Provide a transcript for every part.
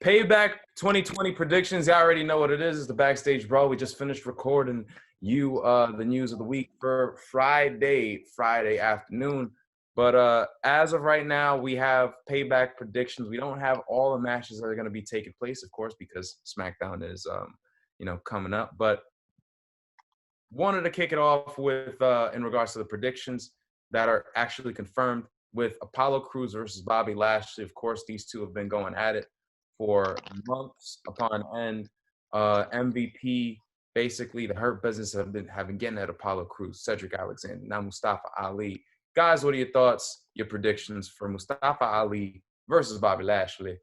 Payback 2020 predictions. You already know what it is. It's the Backstage Brawl. We just finished recording the news of the week for Friday afternoon. But as of right now, we have Payback predictions. We don't have all the matches that are going to be taking place, of course, because SmackDown is, coming up. But wanted to kick it off with, in regards to the predictions that are actually confirmed with Apollo Crews versus Bobby Lashley. Of course, these two have been going at it for months upon end. MVP, basically, the Hurt Business have been getting at Apollo Crews, Cedric Alexander, now Mustafa Ali. Guys, what are your thoughts, your predictions for Mustafa Ali versus Bobby Lashley?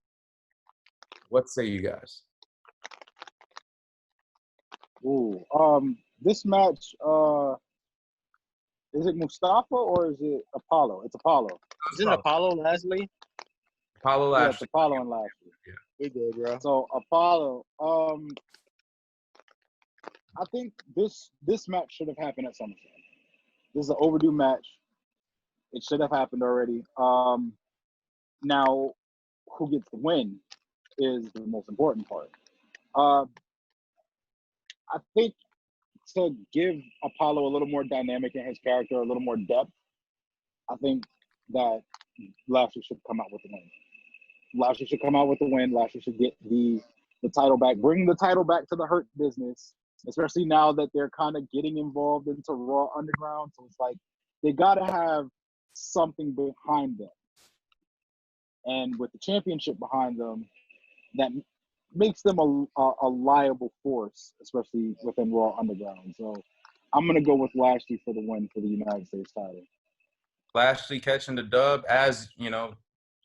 What say you guys? This match, is it Mustafa or is it Apollo? It's Apollo. Isn't Apollo Lashley? Apollo Lashley. Yeah, it's Apollo and Lashley. Yeah. We good, bro. So Apollo, I think this match should have happened at SummerSlam. This is an overdue match. It should have happened already. Now, who gets the win is the most important part. I think to give Apollo a little more dynamic in his character, a little more depth, I think that Lashley should come out with the win. Lashley should come out with the win. Lashley should get the title back, bring the title back to the Hurt Business, especially now that they're kind of getting involved into Raw Underground. So it's like they got to have something behind them. And with the championship behind them, that makes them a liable force, especially within Raw Underground. So I'm going to go with Lashley for the win for the United States title. Lashley catching the dub, as you know,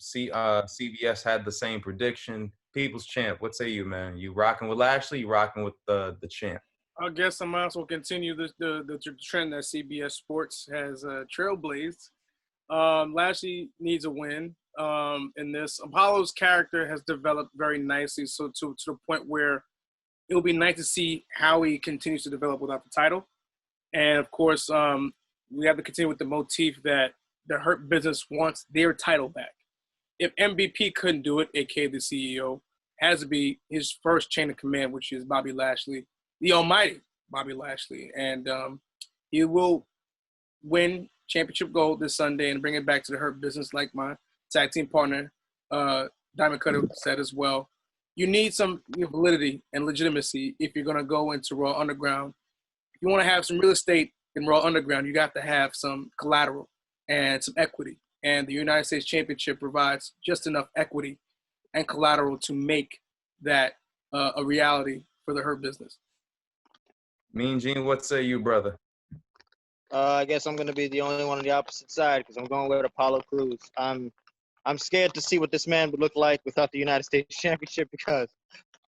CBS had the same prediction. People's champ, what say you, man? You rocking with Lashley? You rocking with the champ? I guess I might as well continue the trend that CBS Sports has trailblazed. Lashley needs a win in this. Apollo's character has developed very nicely, so to the point where it'll be nice to see how he continues to develop without the title. And, of course, we have to continue with the motif that the Hurt Business wants their title back. If MVP couldn't do it, a.k.a. the CEO, has to be his first chain of command, which is Bobby Lashley, the almighty Bobby Lashley. And he will win championship gold this Sunday and bring it back to the Hurt Business, like my tag team partner, Diamond Cutter, said as well. You need some validity and legitimacy if you're going to go into Raw Underground. If you want to have some real estate in Raw Underground, you got to have some collateral and some equity. And the United States Championship provides just enough equity and collateral to make that a reality for the Hurt Business. Mean Gene, what say you, brother? I guess I'm going to be the only one on the opposite side because I'm going with Apollo Crews. I'm scared to see what this man would look like without the United States Championship because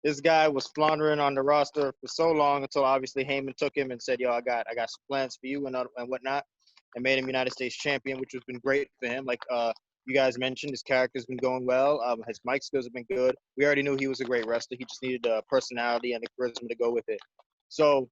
this guy was floundering on the roster for so long until obviously Heyman took him and said, yo, I got some plans for you and whatnot, and made him United States Champion, which has been great for him. Like you guys mentioned, his character's been going well. His mic skills have been good. We already knew he was a great wrestler. He just needed the personality and the charisma to go with it. So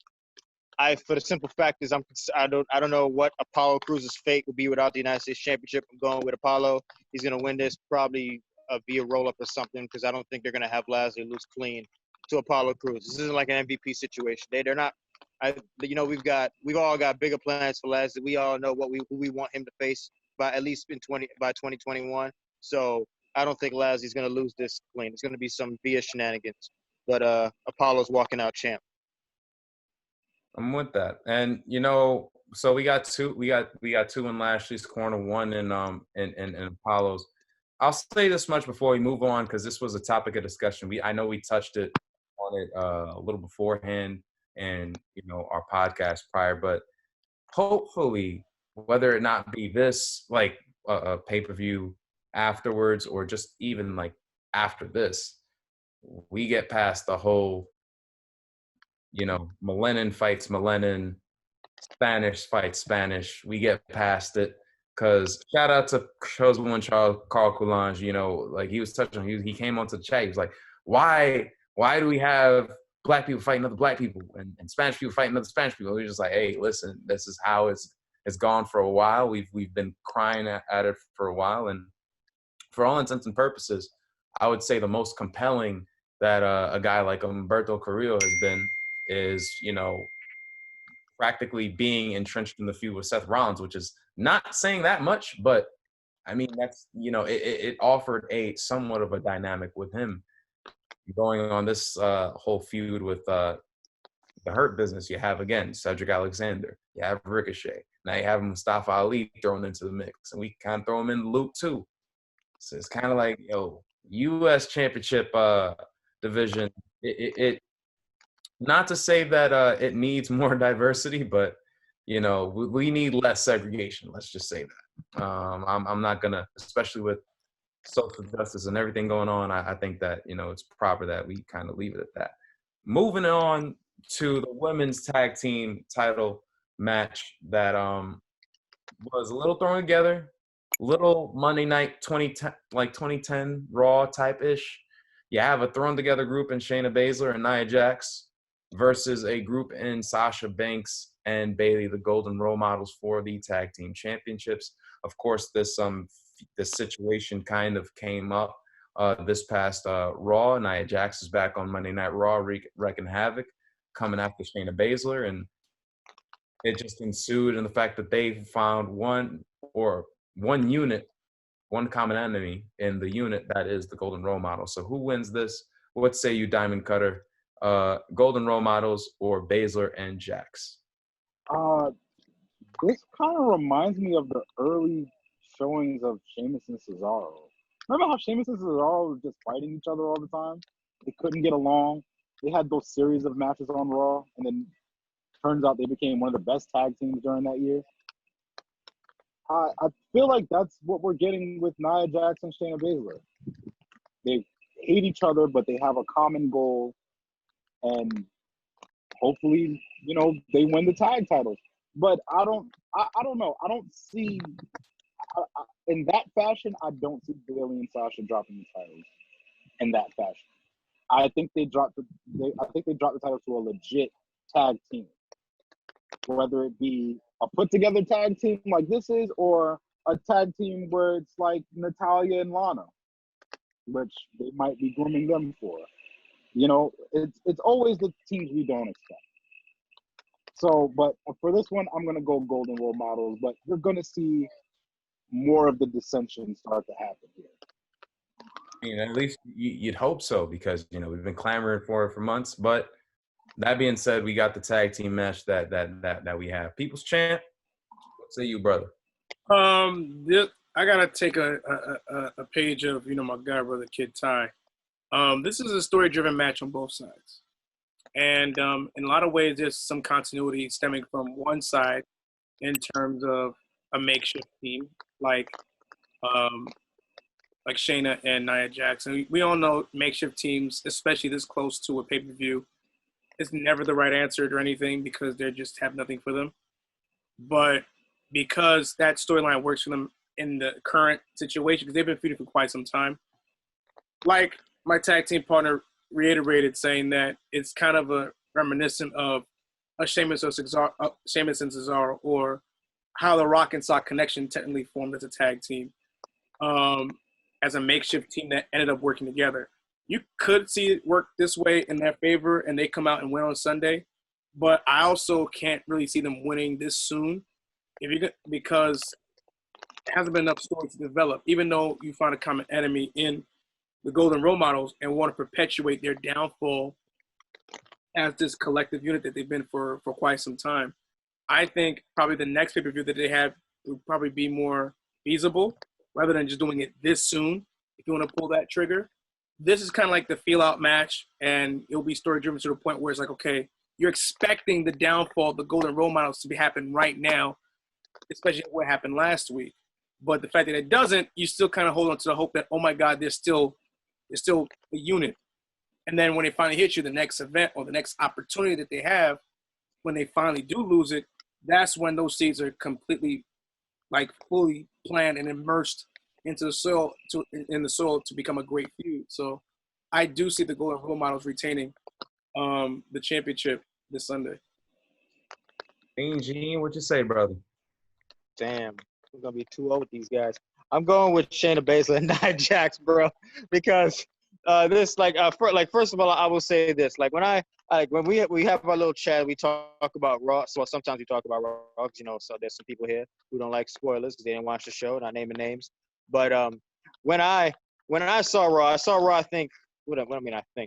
for the simple fact is I don't know what Apollo Crews' fate will be without the United States Championship. I'm going with Apollo. He's going to win this probably via roll-up or something because I don't think they're going to have Lashley lose clean to Apollo Crews. This isn't like an MVP situation. They're not. We've all got bigger plans for Lashley. We all know who we want him to face by at least by 2021. So I don't think Lashley's going to lose this clean. It's going to be some via shenanigans. But Apollo's walking out champ. I'm with that. And so we got two in Lashley's corner, one in Apollo's. I'll say this much before we move on because this was a topic of discussion. I know we touched on it a little beforehand and our podcast prior, but hopefully whether it not be this like a pay-per-view afterwards or just even like after this, we get past the whole Melenin fights Melenin, Spanish fights Spanish. We get past it because shout out to Chosen One Carl Coulange. Like he was touching, he came onto the chat. He was like, why do we have black people fighting other black people and Spanish people fighting other Spanish people? We're just like, hey, listen, this is how it's gone for a while. We've been crying at it for a while, and for all intents and purposes, I would say the most compelling that a guy like Humberto Carrillo has been is, you know, practically being entrenched in the feud with Seth Rollins, which is not saying that much, but I mean, that's, you know, it offered a somewhat of a dynamic with him going on this whole feud with the Hurt Business. You have, again, Cedric Alexander. You have Ricochet. Now you have Mustafa Ali thrown into the mix, and we kind of throw him in the loop too. So it's kind of like, yo, U.S. Championship division. It not to say that it needs more diversity, but you know, we need less segregation. Let's just say that. I'm not gonna, especially with social justice and everything going on. I think that, you know, it's proper that we kind of leave it at that. Moving on to the women's tag team title match that was a little thrown together, little Monday night 2010 Raw type ish. You have a thrown together group in Shayna Baszler and Nia Jax versus a group in Sasha Banks and Bayley, the golden role models for the tag team championships. Of course, this situation kind of came up this past Raw. Nia Jax is back on Monday Night Raw, wreaking havoc, coming after Shayna Baszler, and it just ensued in the fact that they found one unit, one common enemy in the unit, that is the golden role model. So who wins this? What say you, Diamond Cutter? Golden role models or Baszler and Jax? This kind of reminds me of the early showings of Sheamus and Cesaro. Remember how Sheamus and Cesaro were just fighting each other all the time? They couldn't get along. They had those series of matches on Raw, and then turns out they became one of the best tag teams during that year. I feel like that's what we're getting with Nia Jax and Shayna Baszler. They hate each other, but they have a common goal, and hopefully, you know, they win the tag titles. But I don't know. I don't see in that fashion. I don't see Bayley and Sasha dropping the titles in that fashion. I think they dropped the titles to a legit tag team, whether it be a put together tag team like this is, or a tag team where it's like Natalya and Lana, which they might be grooming them for. You know, it's always the teams we don't expect. So, but for this one, I'm gonna go golden role models, but you're gonna see more of the dissension start to happen here. I mean, at least you'd hope so, because, you know, we've been clamoring for it for months. But that being said, we got the tag team match that we have. People's Champ, what say you, brother? I gotta take a page of, you know, my guy, brother Kid Ty. This is a story-driven match on both sides. And in a lot of ways, there's some continuity stemming from one side in terms of a makeshift team, like Shayna and Nia Jax. And we all know makeshift teams, especially this close to a pay-per-view, is never the right answer or anything, because they just have nothing for them. But because that storyline works for them in the current situation, because they've been feuding for quite some time, like my tag team partner reiterated, saying that it's kind of a reminiscent of a Sheamus and Cesaro, or how the Rock and Sock Connection technically formed as a tag team, as a makeshift team that ended up working together. You could see it work this way in their favor, and they come out and win on Sunday. But I also can't really see them winning this soon, because it hasn't been enough story to develop. Even though you find a common enemy in the Golden Role Models and want to perpetuate their downfall as this collective unit that they've been for quite some time, I think probably the next pay-per-view that they have would probably be more feasible, rather than just doing it this soon. If you want to pull that trigger, this is kind of like the feel-out match, and it'll be story-driven to the point where it's like, okay, you're expecting the downfall of the Golden Role Models to be happening right now, especially what happened last week. But the fact that it doesn't, you still kind of hold on to the hope that, oh my God, there's still a unit. And then when they finally hit you, the next event or the next opportunity that they have, when they finally do lose it, that's when those seeds are completely, like, fully planned and immersed into the soil to become a great feud. So I do see the Golden Role Models retaining the championship this Sunday. Gene, what you say, brother? Damn, we're gonna be 2-0 with these guys. I'm going with Shayna Baszler and Nia Jax, bro, because this first of all, I will say this, like when we have our little chat, we talk about Raw. So sometimes we talk about Raw, because, so there's some people here who don't like spoilers because they didn't watch the show. Not naming names, but when I saw Raw, I think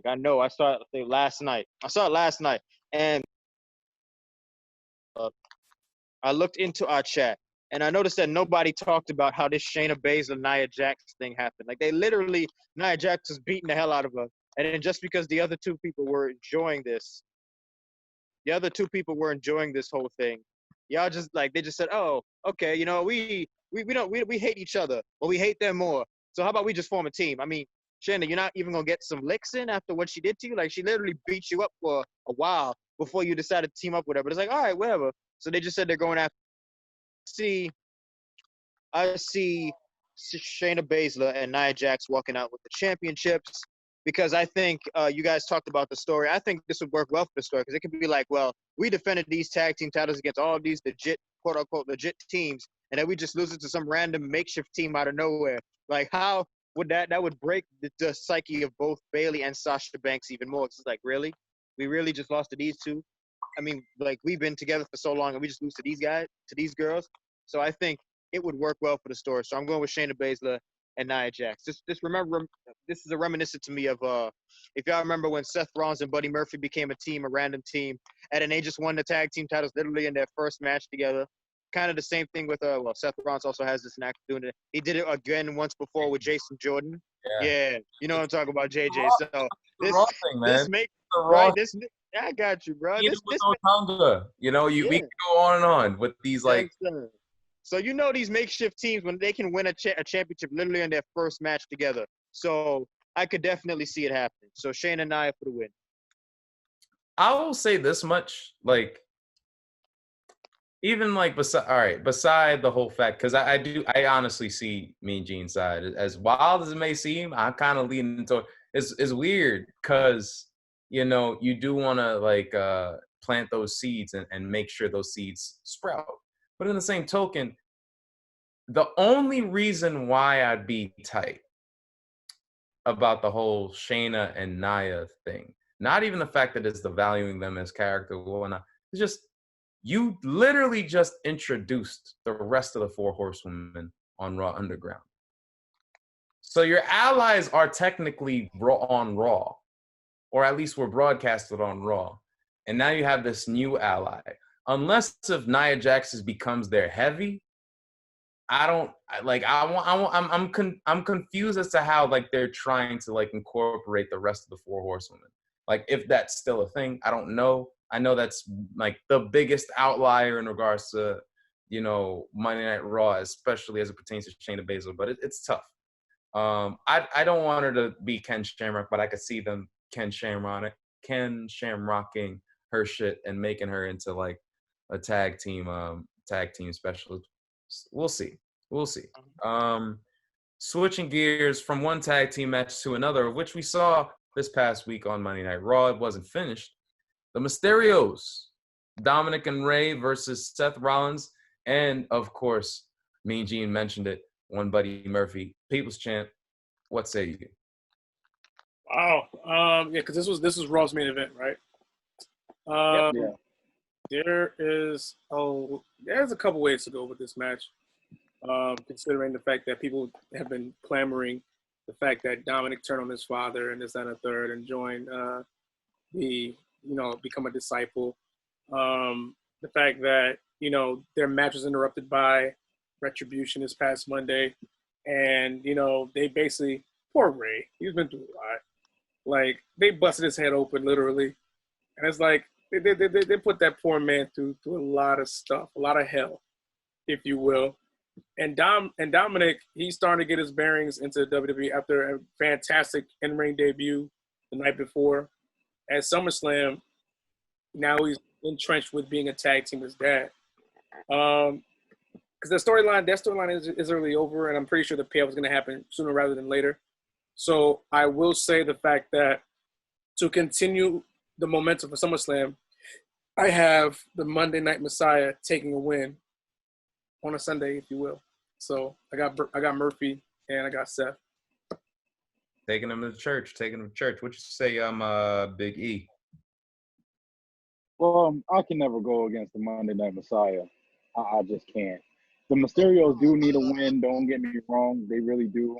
I know I saw it last night. I saw it last night, and I looked into our chat, and I noticed that nobody talked about how this Shayna Baszler Nia Jax thing happened. Like, they literally, Nia Jax was beating the hell out of her, and then just because the other two people were enjoying this whole thing, y'all just they just said, oh, okay, we hate each other, but we hate them more. So how about we just form a team? I mean, Shayna, you're not even gonna get some licks in after what she did to you. Like, she literally beat you up for a while before you decided to team up with her. But it's like, all right, whatever. So they just said they're going after. I see Shayna Baszler and Nia Jax walking out with the championships, because I think you guys talked about the story. I think this would work well for the story, because it could be like, well, we defended these tag team titles against all of these legit, quote unquote, legit teams, and then we just lose it to some random makeshift team out of nowhere. Like, how would that would break the psyche of both Bayley and Sasha Banks even more? It's like, really? We really just lost to these two? I mean, like, we've been together for so long and we just lose to these guys, to these girls. So I think it would work well for the story. So I'm going with Shayna Baszler and Nia Jax. Just remember, this is a reminiscent to me of if y'all remember when Seth Rollins and Buddy Murphy became a random team, and then they just won the tag team titles literally in their first match together. Kind of the same thing with Seth Rollins also has this knack of doing it. He did it again once before with Jason Jordan. Yeah, you know what I'm talking about, JJ. So I got you, bro. We can go on and on with these So these makeshift teams, when they can win a championship literally in their first match together. So I could definitely see it happening. So Shayna and Nia for the win. I will say this much, beside the whole fact, because I honestly see Mean Gene's side. As wild as it may seem, I'm kind of leaning into it's weird, because you do want to plant those seeds and make sure those seeds sprout. But in the same token, the only reason why I'd be tight about the whole Shayna and Nia thing, not even the fact that it's the valuing them as character or whatnot, it's just you literally just introduced the rest of the four horsewomen on Raw Underground. So your allies are technically on Raw, or at least were broadcasted on Raw. And now you have this new ally. Unless if Nia Jax becomes their heavy, I'm confused as to how they're trying to incorporate the rest of the four horsewomen. If that's still a thing, I don't know. I know that's the biggest outlier in regards to Monday Night Raw, especially as it pertains to Shayna Baszler, but it's tough. I don't want her to be Ken Shamrock, but I could see them Ken Shamrocking her shit and making her into a tag team specialist. We'll see. Switching gears from one tag team match to another, which we saw this past week on Monday Night Raw. It wasn't finished. The Mysterios, Dominic and Rey versus Seth Rollins, and of course, Mean Gene mentioned it, one Buddy Murphy, People's Champ. What say you? Wow. Because this was Raw's main event, right? There's a couple ways to go with this match, considering the fact that people have been clamoring the fact that Dominic turned on his father and this, that, and a third, and joined become a disciple. The fact that their match was interrupted by Retribution this past Monday, and they basically, poor Ray, he's been through a lot. They busted his head open literally, and it's they put that poor man through a lot of stuff, a lot of hell, if you will. And Dominic, he's starting to get his bearings into WWE after a fantastic in-ring debut the night before at SummerSlam. Now he's entrenched with being a tag team with his dad. Because that storyline is early over, and I'm pretty sure the payoff is going to happen sooner rather than later. So I will say the fact that to continue the momentum for SummerSlam, I have the Monday Night Messiah taking a win on a Sunday, if you will. So I got Murphy and I got Seth. Taking him to church. What you say, Big E? Well, I can never go against the Monday Night Messiah. I just can't. The Mysterios do need a win. Don't get me wrong. They really do.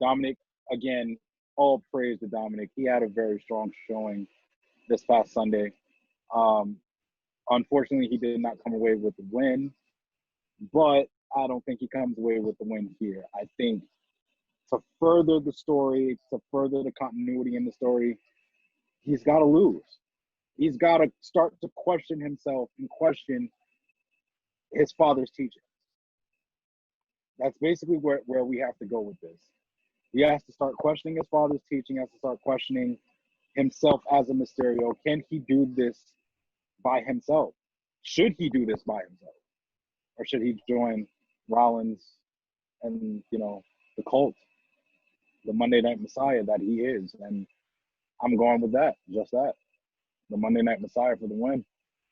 Dominic, again, all praise to Dominic. He had a very strong showing this past Sunday. Unfortunately, he did not come away with the win, but I don't think he comes away with the win here. I think to further the story, to further the continuity in the story, he's got to lose. He's got to start to question himself and question his father's teaching. That's basically where we have to go with this. He has to start questioning his father's teaching, has to start questioning himself as a Mysterio. Can he do this by himself? Should he do this by himself? Or should he join Rollins and, the cult, the Monday Night Messiah that he is? And I'm going with that, just that. The Monday Night Messiah for the win.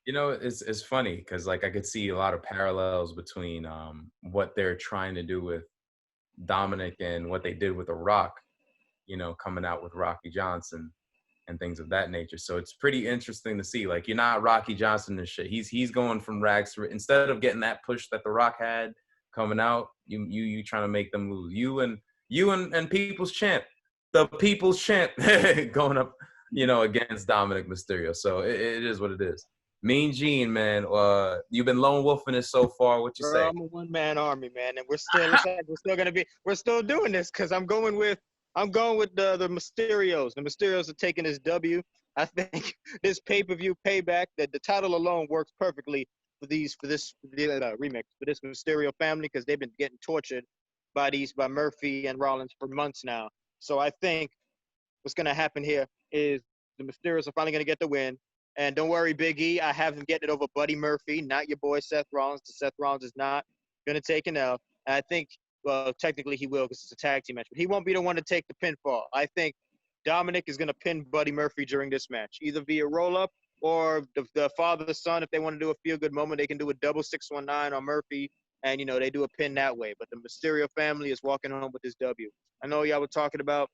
It's funny because I could see a lot of parallels between what they're trying to do with Dominic and what they did with The Rock, coming out with Rocky Johnson and things of that nature. So it's pretty interesting to see. You're not Rocky Johnson and shit. He's going from rags to, instead of getting that push that The Rock had coming out, you trying to make them lose. You and People's Champ, the People's Champ going up, against Dominic Mysterio. So it is what it is. Mean Gene, man. You've been lone wolfing it so far. What you say? I'm a one-man army, man, and we're still doing this because I'm going with the Mysterios. The Mysterios are taking this W. I think this pay-per-view payback, that the title alone works perfectly for this remix for this Mysterio family because they've been getting tortured by Murphy and Rollins for months now. So I think what's gonna happen here is the Mysterios are finally gonna get the win. And don't worry, Big E, I have them getting it over Buddy Murphy, not your boy Seth Rollins. Seth Rollins is not going to take an L. And I think, well, technically he will because it's a tag team match. But he won't be the one to take the pinfall. I think Dominic is going to pin Buddy Murphy during this match, either via roll-up or the father-son. If they want to do a feel-good moment, they can do a double 619 on Murphy. And, they do a pin that way. But the Mysterio family is walking home with this W. I know y'all were talking about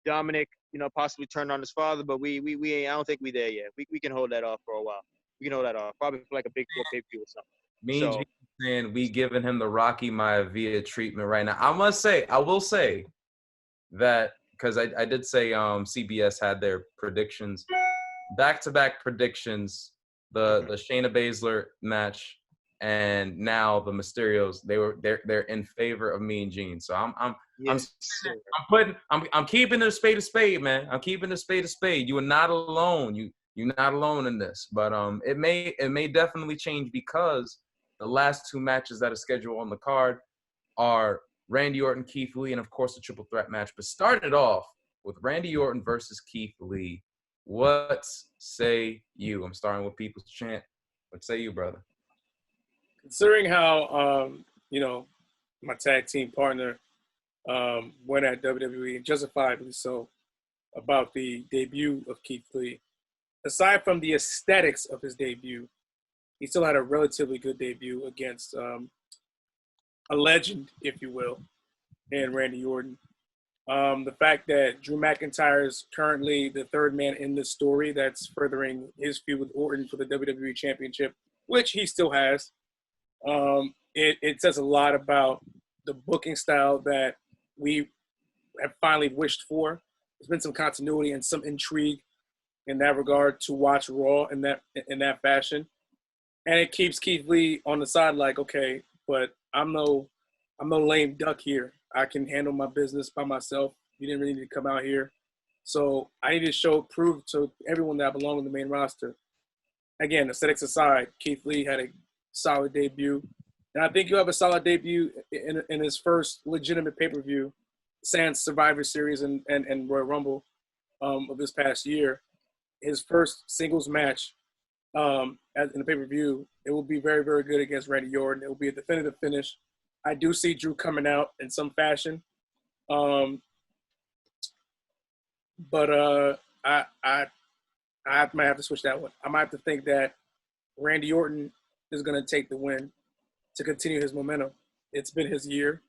Dominic, possibly turned on his father, but we I don't think we there yet. We can hold that off for a while. We can hold that off, probably for like a big 4 pay-per-view or something. Mean Gene saying we giving him the Rocky Maivia treatment right now. I will say that because I did say CBS had their predictions, back-to-back predictions, the Shayna Baszler match, and now the Mysterios. They're in favor of Mean Gene. So I'm keeping it a spade, man. I'm keeping it a spade. You are not alone. You're not alone in this. But it may definitely change because the last 2 matches that are scheduled on the card are Randy Orton, Keith Lee, and of course the triple threat match. But starting it off with Randy Orton versus Keith Lee. What say you? I'm starting with People's Champ. What say you, brother? Considering how my tag team partner went at WWE, and justifiably so, about the debut of Keith Lee. Aside from the aesthetics of his debut, he still had a relatively good debut against a legend, if you will, in Randy Orton. The fact that Drew McIntyre is currently the third man in this story that's furthering his feud with Orton for the WWE Championship, which he still has. It says a lot about the booking style that we have finally wished for. There's been some continuity and some intrigue in that regard to watch Raw in that fashion, and it keeps Keith Lee on the side like, okay, but I'm no lame duck here. I can handle my business by myself. You didn't really need to come out here, so I need to prove to everyone that I belong in the main roster. Again, aesthetics aside, Keith Lee had a solid debut. And I think you have a solid debut in his first legitimate pay-per-view, sans Survivor Series and Royal Rumble of this past year. His first singles match in the pay-per-view, it will be very, very good against Randy Orton. It will be a definitive finish. I do see Drew coming out in some fashion. But I might have to switch that one. I might have to think that Randy Orton is going to take the win to continue his momentum. It's been his year.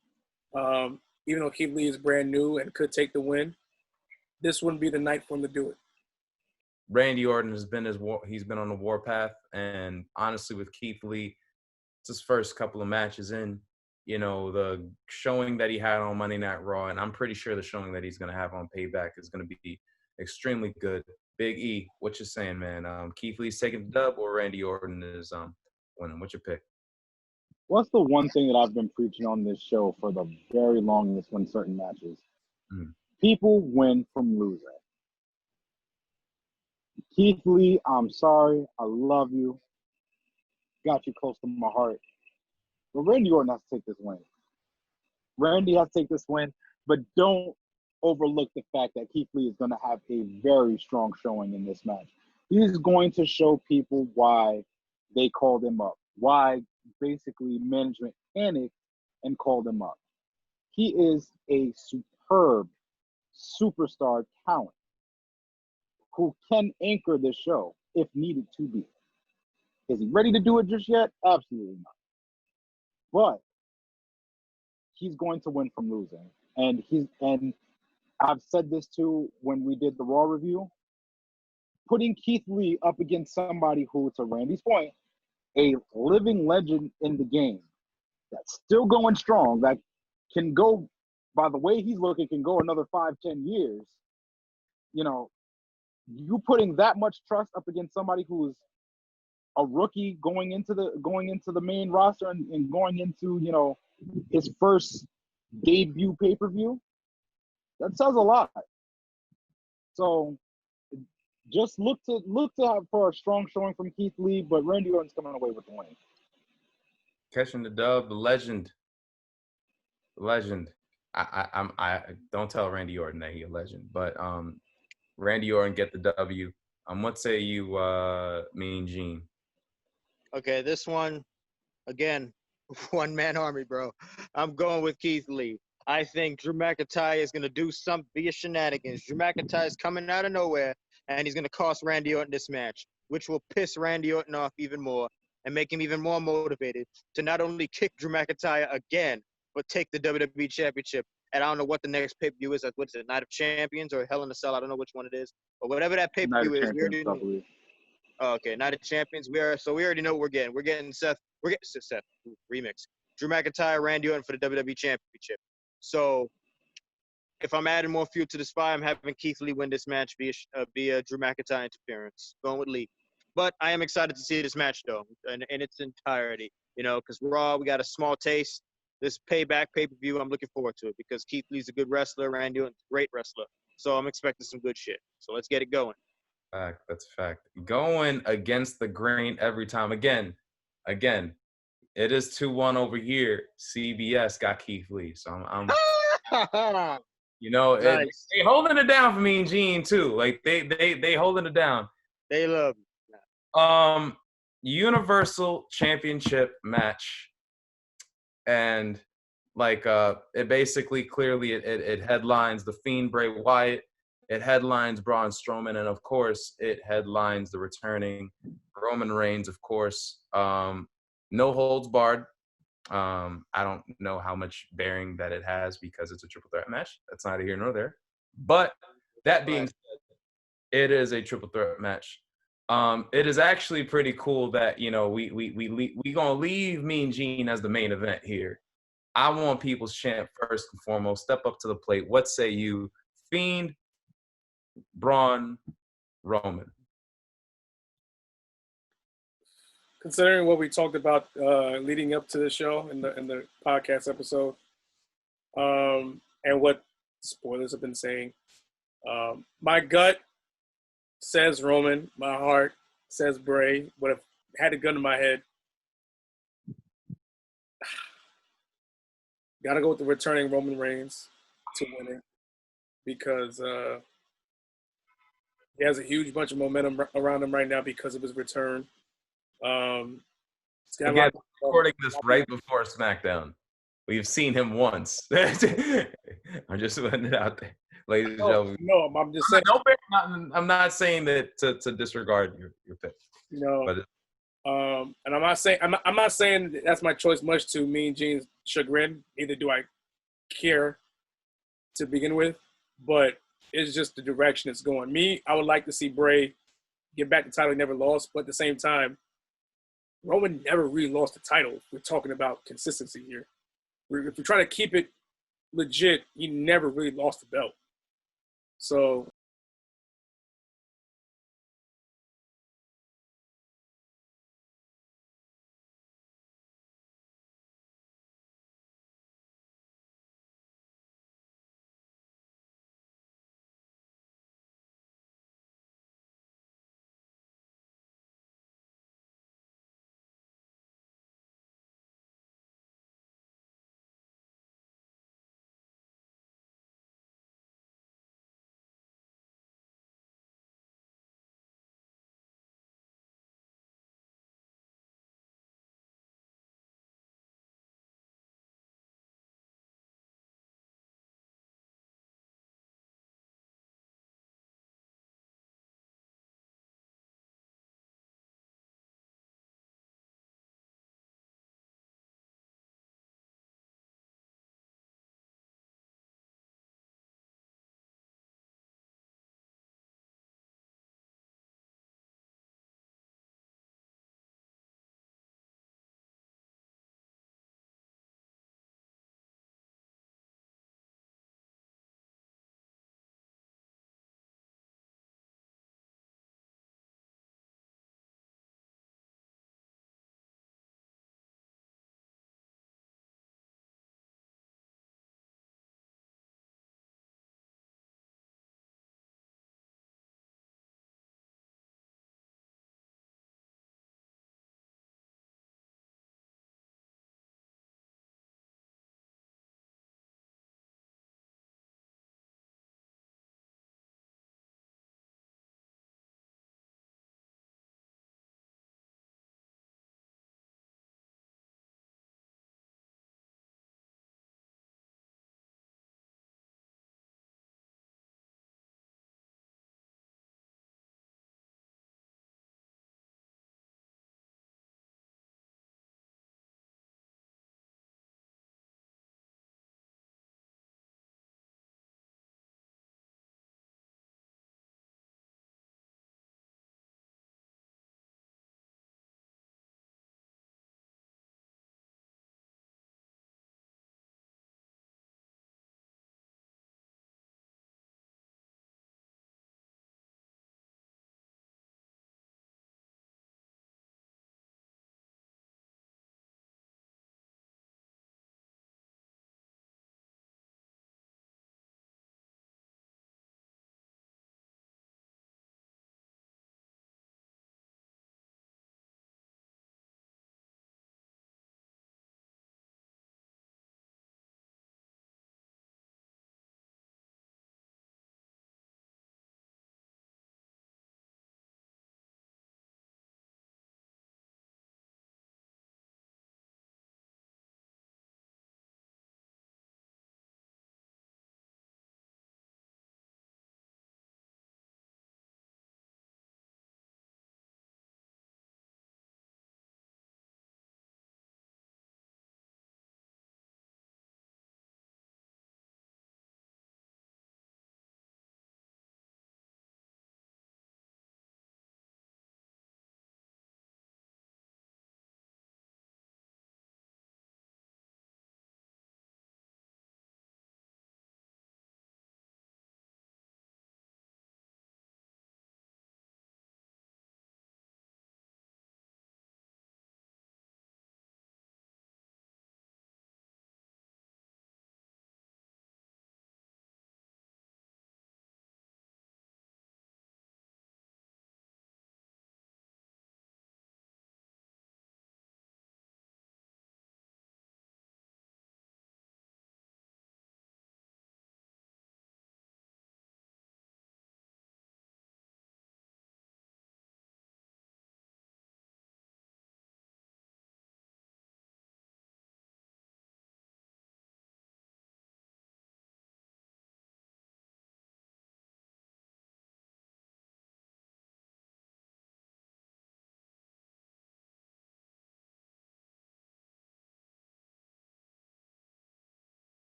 Even though Keith Lee is brand new and could take the win, this wouldn't be the night for him to do it. Randy Orton has been he's been on the warpath, and honestly, with Keith Lee, it's his first couple of matches in. You know, the showing that he had on Monday Night Raw, and I'm pretty sure the showing that he's going to have on Payback is going to be extremely good. Big E, what you saying, man? Keith Lee's taking the dub, or Randy Orton is winning? What's your pick? What's the one thing that I've been preaching on this show for the very longest when certain matches? People win from losing. Keith Lee, I'm sorry. I love you. Got you close to my heart. But Randy Orton has to take this win. Randy has to take this win, but don't overlook the fact that Keith Lee is going to have a very strong showing in this match. He's going to show people why they called him up, why basically management panicked and called him up. He is a superb superstar talent who can anchor this show if needed to be. Is he ready to do it just yet? Absolutely not. But he's going to win from losing. And I've said this too when we did the Raw review. Putting Keith Lee up against somebody who, to Randy's point, a living legend in the game that's still going strong, that can go, by the way he's looking, can go another 5-10 years. You know, you putting that much trust up against somebody who's a rookie going into the main roster and going into, you know, his first debut pay-per-view, that says a lot. So just look to have for a strong showing from Keith Lee, but Randy Orton's coming away with the win. Catching the dub, the legend. I don't tell Randy Orton that he's a legend, but Randy Orton get the W. What say you, Mean Gene? Okay, this one, again, one-man army, bro. I'm going with Keith Lee. I think Drew McIntyre is going to do some via shenanigans. Drew McIntyre is coming out of nowhere, and he's going to cost Randy Orton this match, which will piss Randy Orton off even more and make him even more motivated to not only kick Drew McIntyre again, but take the WWE Championship. And I don't know what the next pay-per-view is. What is it, Night of Champions or Hell in a Cell? I don't know which one it is. But whatever that pay-per-view is, we already know. Oh, okay, Night of Champions. We already know what we're getting. We're getting Seth remix. Drew McIntyre, Randy Orton for the WWE Championship. So if I'm adding more fuel to this fire, I'm having Keith Lee win this match via Drew McIntyre interference. Going with Lee. But I am excited to see this match, though, in its entirety. You know, because Raw, we got a small taste. This Payback pay-per-view, I'm looking forward to it because Keith Lee's a good wrestler, Randy Orton's a great wrestler. So I'm expecting some good shit. So let's get it going. Fact. That's a fact. Going against the grain every time. Again, it is 2-1 over here. CBS got Keith Lee. So I'm you know, nice. They holding it down for me and Gene too. Like they holding it down. They love me. Universal Championship match. And like it basically clearly it headlines the Fiend Bray Wyatt, it headlines Braun Strowman, and of course it headlines the returning Roman Reigns, of course. No holds barred. I don't know how much bearing that it has because it's a triple threat match. That's neither here nor there. But that being said, it is a triple threat match. It is actually pretty cool that, you know, we gonna leave Mean Gene as the main event here. I want People's Champ first and foremost. Step up to the plate. What say you? Fiend, Braun, Roman. Considering what we talked about leading up to the show in the podcast episode, and what spoilers have been saying, my gut says Roman, my heart says Bray, but if I had a gun to my head, gotta go with the returning Roman Reigns to win it because he has a huge bunch of momentum around him right now because of his return. Again, recording this right before SmackDown. We've seen him once. I'm just putting it out there, ladies and gentlemen. No, I'm just saying. I'm not saying that to disregard your pick. You know, but And I'm not saying that that's my choice much to Mean Gene's chagrin. Neither do I care to begin with, but it's just the direction it's going. Me, I would like to see Bray get back the title he never lost, but at the same time, Roman never really lost the title. We're talking about consistency here. If we try to keep it legit, he never really lost the belt. So